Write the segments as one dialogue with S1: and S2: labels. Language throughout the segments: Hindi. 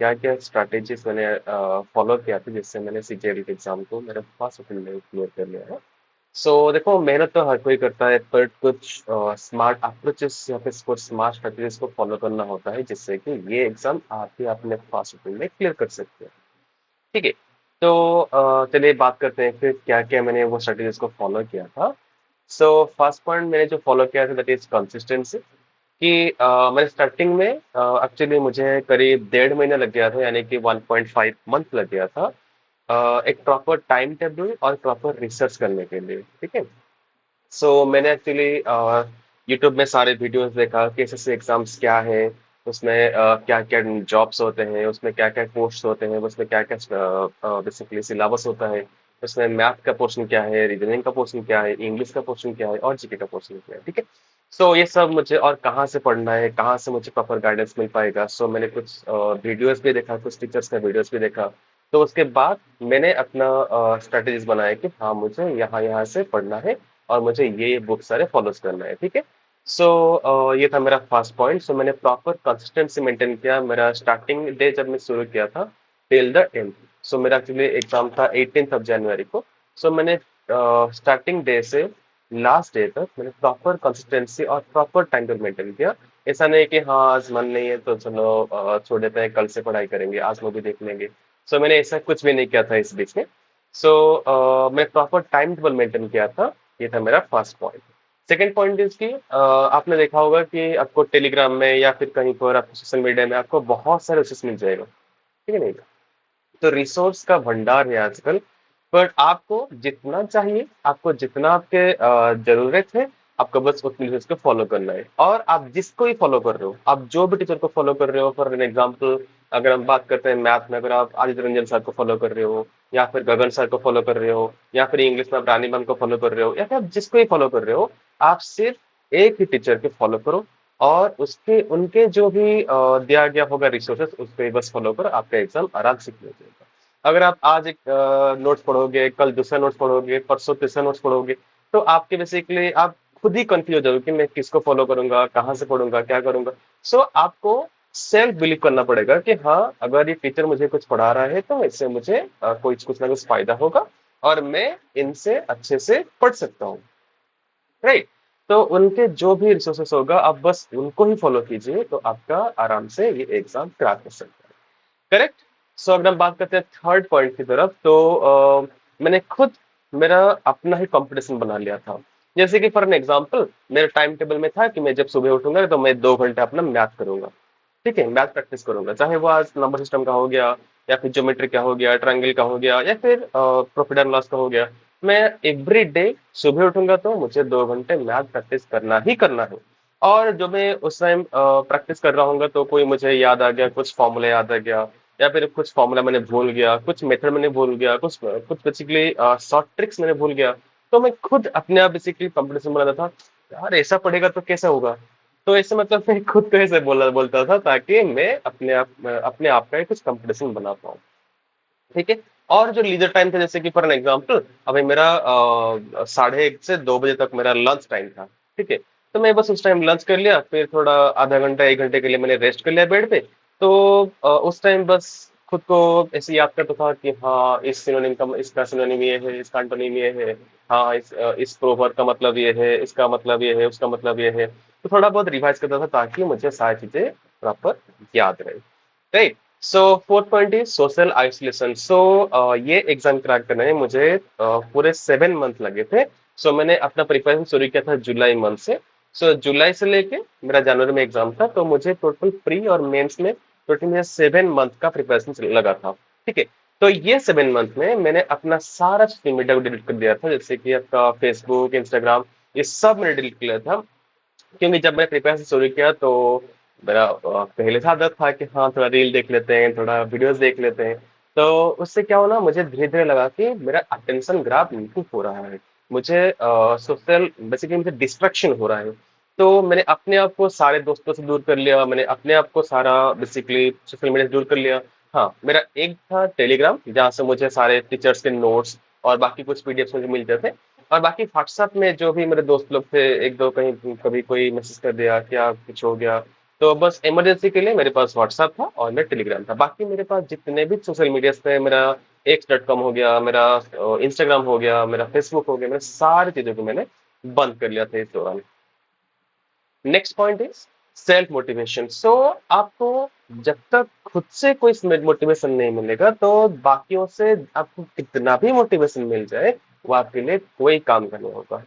S1: क्या-क्या स्ट्रैटेजीज़ मैंने फ़ॉलो किया था जिससे मैंने सीजीएल के एग्ज़ाम को मेरे फर्स्ट अटेम्प्ट में क्लियर कर लिया है। सो देखो मेहनत तो हर कोई करता है बट कुछ स्मार्ट अप्रोचेस या फिर कुछ स्मार्ट स्ट्रैटेजीज़ को फ़ॉलो करना होता है जिससे कि ये एग्ज़ाम आप ही अपने फर्स्ट अटेम्प्ट में क्लियर कर सकते हैं। ठीक है? तो चलिए बात करते हैं फिर क्या-क्या मैंने वो स्ट्रैटेजीज़ को फ़ॉलो किया था। सो फर्स्ट पॉइंट मैंने जो फ़ॉलो किया था दैट इज़ कंसिस्टेंसी कि मैंने स्टार्टिंग में एक्चुअली मुझे करीब डेढ़ महीना लग गया था यानी कि 1.5 मंथ लग गया था एक प्रॉपर टाइम टेबल और प्रॉपर रिसर्च करने के लिए, ठीक है? सो मैंने एक्चुअली यूट्यूब में सारे वीडियोस देखा कि एसएससी एग्जाम्स क्या है उसमें क्या क्या जॉब्स होते हैं उसमें क्या क्या पोस्ट होते हैं उसमें क्या क्या बेसिकली सिलेबस होता है उसमें मैथ का पोर्शन क्या है रीजनिंग का पोर्शन क्या है इंग्लिश का पोर्शन क्या है और जीके का पोर्शन क्या है ठीक है सो ये सब मुझे और कहाँ से पढ़ना है कहाँ से मुझे प्रॉपर गाइडेंस मिल पाएगा सो मैंने कुछ वीडियोस भी देखा कुछ टीचर्स का वीडियोस भी देखा तो उसके बाद मैंने अपना स्ट्रेटेजीज बनाया कि हाँ मुझे यहाँ यहाँ से पढ़ना है और मुझे ये बुक सारे फॉलोज करना है ठीक है सो ये था मेरा फर्स्ट पॉइंट सो मैंने प्रॉपर कंसिस्टेंसी मेंटेन किया मेरा स्टार्टिंग डे जब मैं शुरू किया था टिल द एंड सो मेरा एक्चुअली एग्जाम था 18th ऑफ जनवरी को सो मैंने स्टार्टिंग डे से लास्ट डे तक मैंने प्रॉपर कंसिस्टेंसी और प्रॉपर टाइम टेबल मेंटेन किया ऐसा नहीं कि हाँ आज मन नहीं है तो चलो छोड़ देते हैं कल से पढ़ाई करेंगे आज मूवी देख लेंगे सो मैंने ऐसा कुछ भी नहीं किया था इस बीच में सो मैं प्रॉपर टाइम टेबल मेंटेन किया था ये था मेरा first point second point is कि आपने देखा होगा कि आपको टेलीग्राम में या फिर कहीं पर आपको सोशल मीडिया में आपको बहुत सारे रिसोर्स मिल जाएगा ठीक है नहीं तो रिसोर्स का भंडार है आजकल बट आपको जितना चाहिए आपको जितना आपके जरूरत है आपको बस उतनी रिसोर्स को फॉलो करना है और आप जिसको ही फॉलो कर रहे हो आप जो भी टीचर को फॉलो कर रहे हो फॉर एन एग्जाम्पल अगर हम बात करते हैं मैथ में अगर आप आदित्य रंजन सर को फॉलो कर रहे हो या फिर गगन सर को फॉलो कर रहे हो या फिर इंग्लिश में आप रानी मैम को फॉलो कर रहे हो या फिर आप जिसको ही फॉलो कर रहे हो आप सिर्फ एक ही टीचर के फॉलो करो और उसके उनके जो भी दिया गया होगा रिसोर्सेस उस पर बस फॉलो करो आपका एग्जाम आराम से क्लियर हो जाएगा अगर आप आज एक नोट्स पढ़ोगे कल दूसरा नोट्स पढ़ोगे परसों तीसरा नोट्स पढ़ोगे तो आपके बेसिकली आप खुद ही कंफ्यूज हो जाओगे कि मैं किसको फॉलो करूंगा कहाँ से पढ़ूंगा क्या करूंगा सो आपको सेल्फ बिलीव करना पड़ेगा कि हाँ अगर ये टीचर मुझे कुछ पढ़ा रहा है तो इससे मुझे कोई कुछ ना कुछ फायदा होगा और मैं इनसे अच्छे से पढ़ सकता हूँ राइट तो उनके जो भी रिसोर्सेस होगा आप बस उनको ही फॉलो कीजिए तो आपका आराम से ये एग्जाम क्रैक कर सकता है करेक्ट सो अगर हम बात करते हैं थर्ड पॉइंट की तरफ तो मैंने खुद मेरा अपना ही कंपटीशन बना लिया था जैसे कि फॉर एन एग्जांपल मेरे टाइम टेबल में था कि मैं जब सुबह उठूंगा तो मैं 2 घंटे अपना मैथ करूंगा ठीक है मैथ प्रैक्टिस करूंगा चाहे वो आज नंबर सिस्टम का हो गया या फिर ज्योमेट्री का हो गया ट्रायंगल का हो गया या फिर प्रॉफिट एंड लॉस का हो गया मैं एवरी डे सुबह उठूंगा तो मुझे 2 घंटे मैथ प्रैक्टिस करना ही करना है और जो मैं उस टाइम प्रैक्टिस कर रहा हूँ तो कोई मुझे याद आ गया कुछ फॉर्मूला याद आ गया या फिर कुछ फॉर्मूला मैंने भूल गया कुछ मेथड मैंने भूल गया कुछ कुछ बेसिकली शॉर्ट ट्रिक्स मैंने भूल गया तो मैं खुद अपने आप बेसिकली कंपटीशन बनाता था यार ऐसा पढ़ेगा तो कैसा होगा तो ऐसे मतलब मैं खुद को ऐसे बोलता था ताकि मैं अपने आप का ही कुछ कंपटीशन बना पाऊँ ठीक है और जो लीजर टाइम था जैसे कि फॉर एन एग्जांपल अभी मेरा 1:30 से 2 बजे तक मेरा लंच टाइम था ठीक है तो मैं बस उस टाइम लंच कर लिया फिर थोड़ा आधा घंटा 1 घंटे के लिए मैंने रेस्ट कर लिया बेड पे तो उस टाइम बस खुद को ऐसे याद करता था कि हाँ इस सिनोनिम का इसका सिनोनिम ये है इसका एंटोनिम ये है हाँ इस प्रोवर्ब का मतलब ये है इसका मतलब ये है उसका मतलब ये है तो थोड़ा बहुत रिवाइज करता था ताकि मुझे सारी चीजें प्रॉपर याद रहे right so fourth point is social isolation so ये एग्जाम क्रैक करने में मुझे पूरे 7 मंथ लगे थे सो मैंने अपना प्रिपरेशन शुरू किया था जुलाई मंथ से सो जुलाई से लेके मेरा जनवरी में एग्जाम था तो मुझे टोटल प्री और मेंस में टोटल मुझे 7 मंथ का प्रिपरेशन लगा था ठीक है तो ये 7 मंथ में मैंने अपना सारा सोशल मीडिया को डिलीट कर दिया था जैसे कि आपका फेसबुक इंस्टाग्राम ये सब मैंने डिलीट कर लिया था क्योंकि जब मैंने प्रिपरेशन शुरू किया तो मेरा पहले से आदत था कि हाँ थोड़ा रील देख लेते हैं थोड़ा वीडियोस देख लेते हैं तो उससे क्या होना मुझे धीरे धीरे लगा कि मेरा अटेंशन ग्राफ नहीं हो रहा है मुझे सोशल बेसिकली मुझे डिस्ट्रैक्शन हो रहा है तो मैंने अपने आप को सारे दोस्तों से दूर कर लिया मैंने अपने आप को सारा बेसिकली सोशल मीडिया से दूर कर लिया हाँ मेरा एक था टेलीग्राम जहाँ से मुझे सारे टीचर्स के नोट्स और बाकी कुछ पीडीएफ मुझे मिलते थे और बाकी व्हाट्सएप में जो भी मेरे दोस्त लोग थे एक दो कहीं कभी कोई मैसेज कर दिया क्या कुछ हो गया तो बस इमरजेंसी के लिए मेरे पास व्हाट्सएप था और मेरा टेलीग्राम था। बाकी मेरे पास जितने भी सोशल मीडिया थे, मेरा X.com हो गया, मेरा इंस्टाग्राम हो गया, मेरा फेसबुक हो गया, मेरे सारी चीजों को मैंने बंद कर लिया था इस दौरान। Next point is self motivation. So आपको जब तक खुद से कोई मोटिवेशन नहीं मिलेगा, तो बाकियों से आपको कितना भी मोटिवेशन मिल जाए, वो आपके लिए कोई काम का नहीं होगा।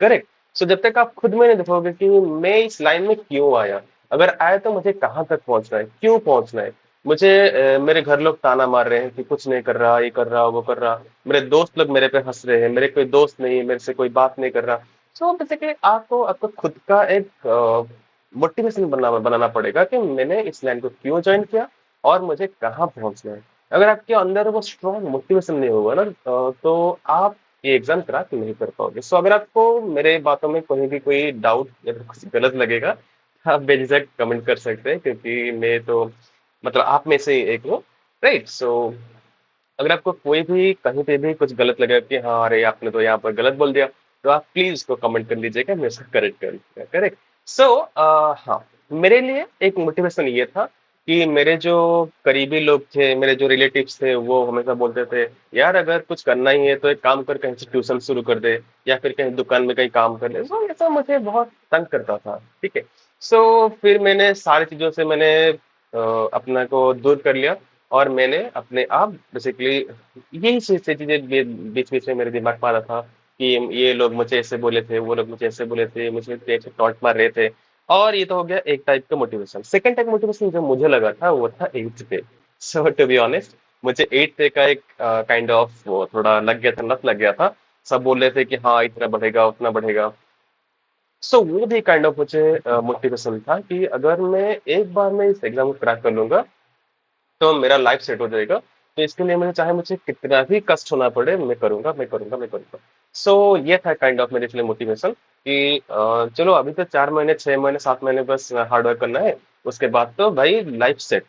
S1: करेक्ट। सो जब तक आप खुद में नहीं देखोगे कि मैं इस लाइन में क्यों आया, अगर आया तो मुझे कहाँ तक पहुंचना है, क्यों पहुंचना है। मुझे मेरे घर लोग ताना मार रहे हैं कि कुछ नहीं कर रहा, ये कर रहा, वो कर रहा। मेरे दोस्त लोग मेरे पे हंस रहे हैं, मेरे कोई दोस्त नहीं है, मेरे से कोई बात नहीं कर रहा। सो बेसिकली आपको आपको खुद का एक मोटिवेशन बनाना पड़ेगा कि मैंने इस लाइन को क्यों ज्वाइन किया और मुझे कहाँ पहुंचना है। अगर आपके अंदर वो स्ट्रॉन्ग मोटिवेशन नहीं होगा ना, तो आप ये एग्जाम क्रैक नहीं कर पाओगे। सो अगर आपको मेरे बातों में कहीं भी कोई डाउट या फिर कुछ गलत लगेगा, आप बेझिझक कमेंट कर सकते हैं, क्योंकि मैं तो मतलब आप में से ही एक हूँ। राइट। सो अगर आपको कोई भी कहीं पे भी कुछ गलत लगे कि हाँ अरे आपने तो यहाँ पर गलत बोल दिया, तो आप प्लीज उसको कमेंट कर लीजिएगा, मैं उसको करेक्ट कर लूंगा। करेक्ट। सो हाँ, मेरे लिए एक मोटिवेशन ये था कि मेरे जो करीबी लोग थे, मेरे जो रिलेटिव्स थे, वो हमेशा बोलते थे यार अगर कुछ करना ही है तो एक काम कर, कहीं से ट्यूशन शुरू कर दे या फिर कहीं दुकान में कहीं काम कर ले। सो ये सब मुझे बहुत तंग करता था। ठीक है। सो फिर मैंने सारी चीजों से मैंने अपना को दूर कर लिया, और मैंने अपने आप बेसिकली यही चीजें बीच बीच में मेरे दिमाग में आ रहा था कि ये लोग मुझे ऐसे बोले थे, वो लोग मुझे ऐसे बोले थे, मुझे ऐसे टॉन्ट मार रहे थे। और ये तो हो गया एक टाइप का मोटिवेशन। सेकंड टाइप मोटिवेशन जो मुझे लगा था वो था eighth pay. So to be honest, मुझे एट्थ पे का एक काइंड ऑफ थोड़ा लग गया था, लत लग गया था। सब बोल रहे थे कि हाँ इतना बढ़ेगा उतना बढ़ेगा। सो वो भी काइंड ऑफ मुझे मोटिवेशन था कि अगर मैं एक बार में इस एग्जाम को क्रैक कर लूंगा, तो मेरा लाइफ सेट हो जाएगा। तो इसके लिए मुझे चाहे मुझे कितना भी कष्ट होना पड़े, मैं करूंगा, मैं करूंगा, मैं करूंगा। सो ये था काइंड ऑफ मेरे लिए मोटिवेशन कि चलो अभी तो 4 महीने, 6 महीने, 7 महीने बस हार्ड वर्क करना है। उसके बाद तो भाई लाइफ सेट।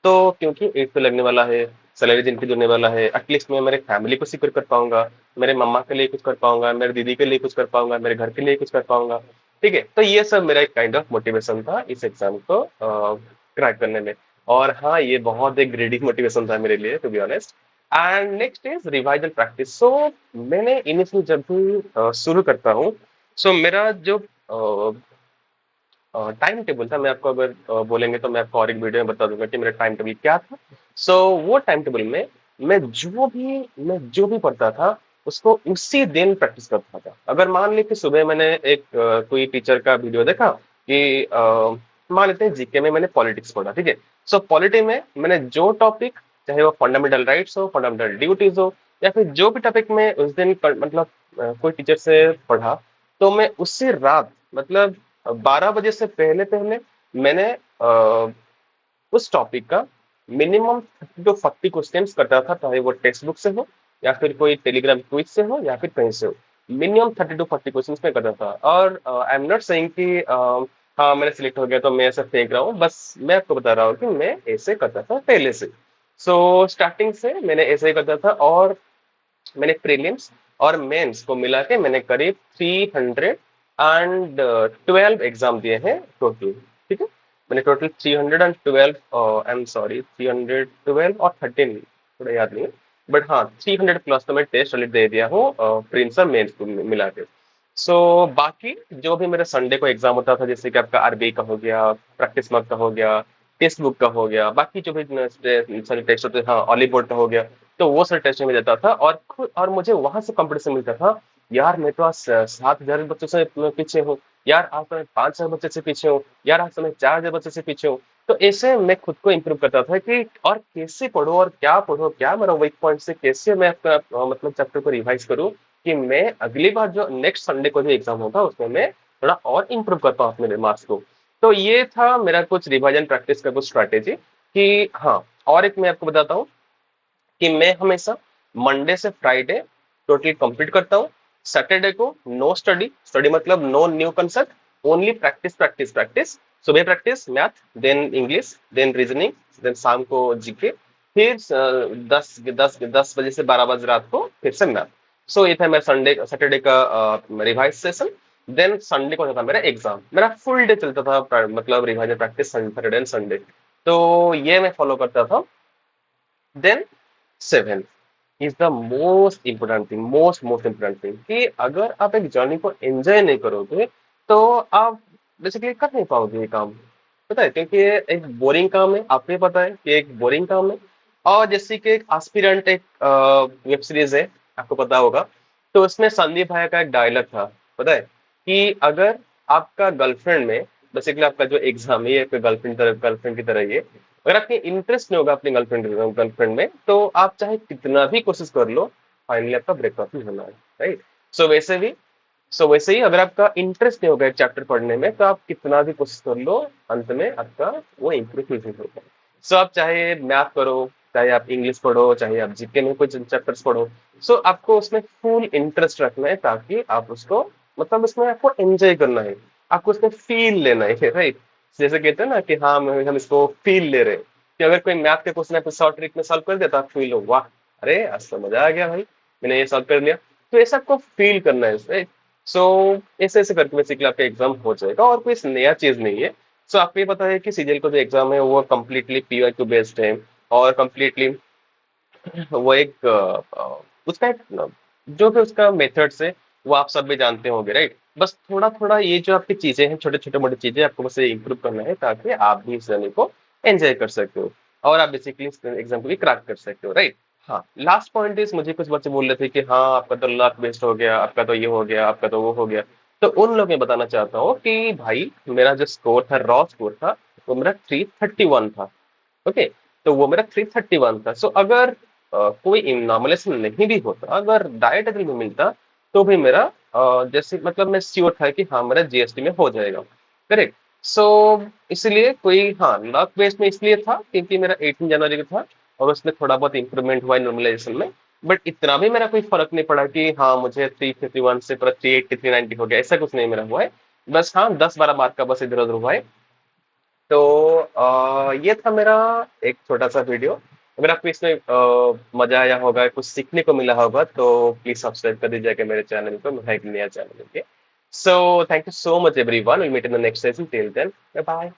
S1: तो क्योंकि एट तो लगने वाला है, सैलरी दिन की जुड़ने वाला है, एटलीस्ट मैं मेरे फैमिली को सिक्योर कर पाऊंगा, मेरे मम्मा के लिए कुछ कर पाऊंगा, मेरे दीदी के लिए कुछ कर पाऊंगा, मेरे घर के लिए कुछ कर पाऊंगा। ठीक है। तो ये सब मेरा एक काइंड ऑफ मोटिवेशन था इस एग्जाम को क्रैक करने में। और हाँ, ये बहुत एक ग्रेडी मोटिवेशन था मेरे लिए, to be honest. And next is revision practice. So मैंने इनिशियली जब भी शुरू करता हूँ, सो मेरा जो टाइम टेबल था, मैं आपको अगर बोलेंगे तो मैं आपको और एक वीडियो में बता दूंगा कि मेरा टाइम टेबल क्या था। सो वो टाइम टेबल में मैं जो भी पढ़ता था, उसको उसी दिन प्रैक्टिस करता था। अगर मान ली कि सुबह मैंने एक कोई टीचर का वीडियो देखा कि मान लेते हैं जीके में मैंने पॉलिटिक्स पढ़ा। ठीक है। सो पॉलिटी में मैंने जो टॉपिक, चाहे वो फंडामेंटल राइट्स हो, फंडामेंटल ड्यूटीज हो, या फिर जो भी टॉपिक में उस दिन मतलब कोई टीचर से पढ़ा, तो मैं उसी रात मतलब 12 बजे से पहले पहले मैंने उस टॉपिक का मिनिमम 30 to 40 क्वेश्चंस करता था, चाहे वो टेक्स्ट बुक से हो या फिर कोई टेलीग्राम क्विज से हो या फिर कहीं से हो। मिनिमम 30 to 40 क्वेश्चंस में करता था। और आई एम नॉट सेइंग कि हाँ मैंने सिलेक्ट हो गया तो मैं ऐसे फेंक रहा हूँ, बस मैं आपको बता रहा हूँ कि मैं ऐसे करता था पहले से। सो स्टार्टिंग से मैंने ऐसे ही करता था, और मैंने प्रीलिम्स और मेंस को मिला के मैंने करीब 312 एग्जाम दिए हैं टोटल। ठीक है। मैंने टोटल 312, आई एम सॉरी, 312 और 13, थोड़ा याद नहीं है, बट हाँ 300 प्लस तो मैं टेस्ट ऑलरेडी दे दिया हूँ प्रीलिम्स और मेंस को मिला के। सो बाकी जो भी मेरा संडे को एग्जाम होता था, जैसे कि आपका आरबीआई का हो गया, प्रैक्टिस मार्क का हो गया, टेक्स्ट बुक का हो गया, बाकी जो भी सारे टेस्ट होते, हाँ ऑली बोर्ड का हो गया, तो वो सर टेस्ट में जाता था। और खुद और मुझे वहां से कंपटीशन मिलता था। यार मैं तो आज 7,000 बच्चों से पीछे हूँ, यार आज तो मैं 5,000 बच्चे से पीछे हूँ, यार आज तो मैं 4,000 बच्चे से पीछे हूँ। तो ऐसे मैं खुद को इम्प्रूव करता था कि और कैसे पढ़ो और क्या पढ़ो, क्या मेरा वीक पॉइंट से कैसे मैं अपना मतलब चैप्टर को रिवाइज करूँ, कि मैं अगली बार जो नेक्स्ट संडे को जो एग्जाम होगा उसमें मैं थोड़ा और इम्प्रूव कर पाऊँ अपने मार्क्स को। तो ये था मेरा कुछ रिवाइजन प्रैक्टिस का कुछ स्ट्रैटेजी कि हाँ। और एक मैं आपको बताता हूँ कि मैं हमेशा मंडे से फ्राइडे टोटली कंप्लीट करता हूँ। सैटरडे को नो स्टडी, स्टडी मतलब no new concept, only practice practice practice. सुबह practice math, then English, then reasoning, then शाम को जीके, फिर 10 बजे से 12 बजे रात को फिर से मैथ। सो ये था मेरा संडे सैटरडे का रिवाइज सेशन। देन संडे को होता था मेरा एग्जाम, मेरा फुल डे चलता था मतलब revision practice Saturday and Sunday. तो ये मैं फॉलो करता था। Then seven is the most important thing, most important thing, कि अगर आप एक जर्नी को एंजॉय नहीं करोगे तो आप बेसिकली कर नहीं पाओगे ये काम। पता है, क्योंकि ये एक बोरिंग काम है, आपको पता है कि एक बोरिंग काम है। और जैसे कि एक एस्पिरेंट एक वेब सीरीज है, आपको पता होगा। तो उसमें संदीप भाई का एक डायलॉग था, पता है, कि अगर आपका गर्लफ्रेंड में, बेसिकली आपका जो एग्जाम है ये गर्लफ्रेंड की तरह ही है, अगर आपके इंटरेस्ट नहीं होगा अपनी गर्लफ्रेंड में, तो आप चाहे कितना भी कोशिश कर लो, फाइनली आपका ब्रेकअप ही होना है। राइट। सो वैसे भी सो वैसे ही अगर आपका इंटरेस्ट नहीं होगा एक चैप्टर पढ़ने में, तो आप कितना भी कोशिश कर लो, अंत में आपका वो इम्प्रूव नहीं होगा। सो आप चाहे मैथ पढ़ो, चाहे आप इंग्लिश पढ़ो, चाहे आप जीके में कुछ चैप्टर्स पढ़ो, सो आपको उसमें फुल इंटरेस्ट रखना है, ताकि आप उसको, मतलब उसमें आपको एंजॉय करना है, आपको उसमें फील लेना है। राइट। जैसे कहते हैं ना कि हाँ हम इसको फील ले रहे हैं, कि अगर कोई मैथ के क्वेश्चन आप शॉर्ट ट्रिक में सॉल्व कर देता, आप फील हो, वाह, अरे आज तो मजा आ गया भाई, मैंने ये सॉल्व कर लिया। तो ऐसा आपको फील करना है। सो ऐसे ऐसे करके बेसिकली आपका एग्जाम हो जाएगा, और कोई नया चीज नहीं है। सो आपको ये पता है कि सीजीएल का जो एग्जाम है वो कम्प्लीटली पीवाईक्यू बेस्ड है, और कम्प्लीटली वो एक उसका एक जो भी उसका मेथड्स है वो आप सब भी जानते होंगे। राइट। बस थोड़ा थोड़ा ये जो आपकी चीजें हैं, छोटे छोटे मोटी चीजें, आपको बस इम्प्रूव करना है, ताकि आप भी इस जर्नी को एंजॉय कर सकते हो, और आप बेसिकली इस एग्जाम को भी क्रैक कर सकते हो। राइट। हाँ, लास्ट पॉइंट इज, मुझे कुछ बच्चे बोल रहे थे कि हाँ आपका तो लक बेस्ड हो गया, आपका तो ये हो गया, आपका तो वो हो गया। तो उन लोग मैं बताना चाहता हूँ कि भाई, मेरा जो स्कोर था, रॉ स्कोर था, वो मेरा 331 था। ओके। तो वो मेरा 331 था। सो अगर कोई नॉमिनेशन नहीं भी होता, अगर डाइट अगर नहीं मिलता, तो भी मेरा जैसे मतलब मैं श्योर था कि हाँ मेरा जीएसटी में हो जाएगा। करेक्ट। सो इसलिए कोई, हाँ, लक बेस में इसलिए था क्योंकि मेरा 18 जनवरी का था, और उसमें थोड़ा बहुत इंप्रूवमेंट हुआ नॉर्मलाइजेशन में। बट इतना भी मेरा कोई फर्क नहीं पड़ा कि हाँ मुझे 351 से पूरा 380 390 हो गया, ऐसा कुछ नहीं मेरा हुआ है। बस हाँ 10-12 मार्क का बस इधर उधर हुआ है। तो ये था मेरा एक छोटा सा वीडियो। अगर आपको इसमें मजा आया होगा, कुछ सीखने को मिला होगा, तो प्लीज सब्सक्राइब कर दीजिएगा मेरे चैनल को, मेरा एक नया चैनल है। So thank you so much everyone, we meet in the next session, till then bye bye.